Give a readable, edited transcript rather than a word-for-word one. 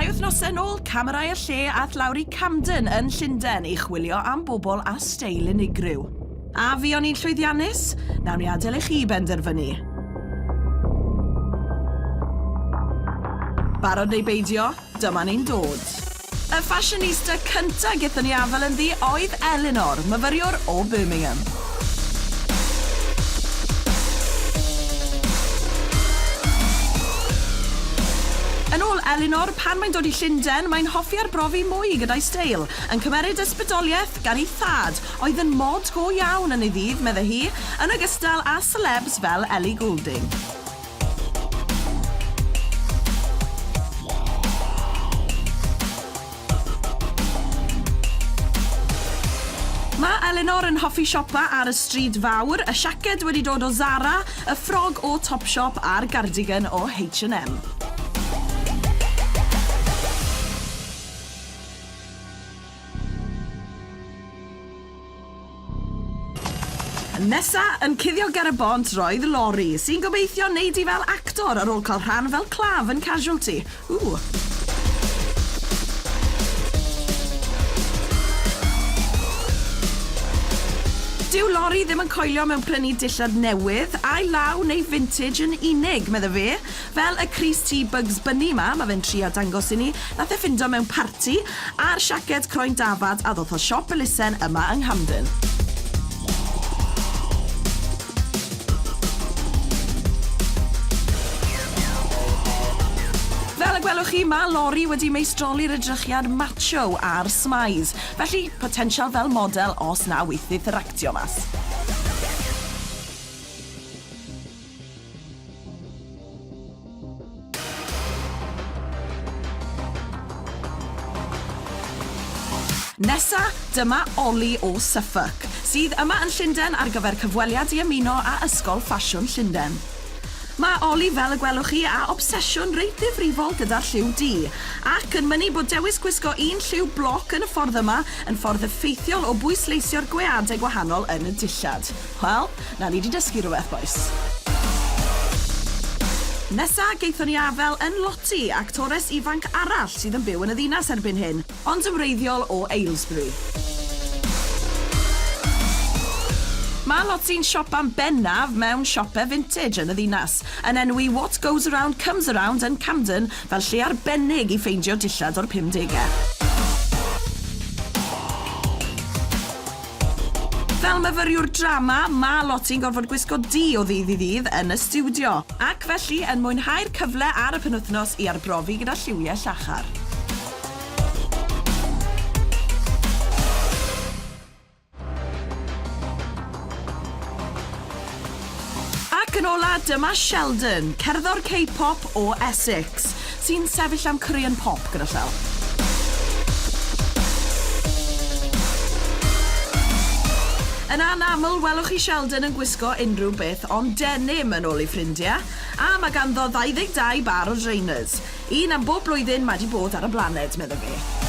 Rai wythnosau ôl, camerau y lle ath lawr I Camden yn Llundain I chwilio am bobl a STEIL unigryw. A fi o'n i'n llwyddiannus? Nawn ni adael I chi benderfynu. Barod neu beidio, dyma ni'n dod. Y fashionista cynta gyda ni afel yn ddi oedd Elinor, myfyriwr o Birmingham. Yn ôl Elinor, pan mae'n dod I Llundain, mae'n hoffi arbrofi mwy gyda'i STEIL, yn cymeryd ysbrydoliaeth gan ei thad, oedd yn mod go iawn yn ei ddydd, medde hi, yn ogystal â celebs fel Ellie Goulding. Mae Elinor yn hoffi siopa ar y STRYD fawr, y siaced wedi dod o Zara, y ffrog o Topshop a'r gardigan o H&M. Nesa, yn cuddio ger y bont roedd Lori, sy'n gobeithio wneud I fel actor ar ôl cael rhan fel claf yn Casualty. Dyw Lori ddim yn coelio mewn prynu dillad newydd, a'i law neu vintage yn unig, medde fe. Fel y Crease T Bugs Bunny ma fe'n trio dangos I ni, nath e ffindo mewn parti, a'r siaced croen dafad a ddoth o siop elusen yma yng Camden. Fel y gwelwch chi, mae Lori wedi meistroli'r edrychiad macho a'r smiles, felly potensial fel model os na weithydd yr actio mas. Nesa, dyma Oli o Suffolk, sydd yma yn Llundain ar gyfer cyfweliad I ymuno â Ysgol Ffasiwn Llundain. Mae Oli fel y gwelwch chi a obsesiwn reit ddifrifol gyda'r lliw D, ac yn mynnu bod dewis gwisgo un lliw bloc yn y ffordd yma yn ffordd effeithiol o bwysleisio'r gweadau gwahanol yn y dillad. Wel, na ni wedi dysgu rhywbeth, boes. Nesa, geithon ni afel yn Loti, actores ifanc arall sydd yn byw yn y ddinas erbyn hyn, ond yn wreiddiol o Aylesbury. Mae Loti'n siopa'n bennaf mewn siopau vintage yn y ddinas, yn enwi What Goes Around Comes Around yn Camden fel lle arbennig I ffeindio dillad o'r 50au. Fel myfyriwr drama, mae Loti'n gorfod gwisgo D o ddydd I ddydd yn y stiwdio, ac felly yn mwynhau'r cyfle ar y penwythnos I arbrofi gyda lliwiau llachar. Ac yn ola, dyma Sheldon, cerddor K-pop o Essex, sy'n sefyll am Korean pop gyda llaw. Yn anaml, welwch chi Sheldon yn gwisgo unrhyw beth ond denim yn ôl I ffrindiau, a mae ganddo 22 bar o drainers. Un am bob blwyddyn mae wedi bod ar y blaned, medde fe.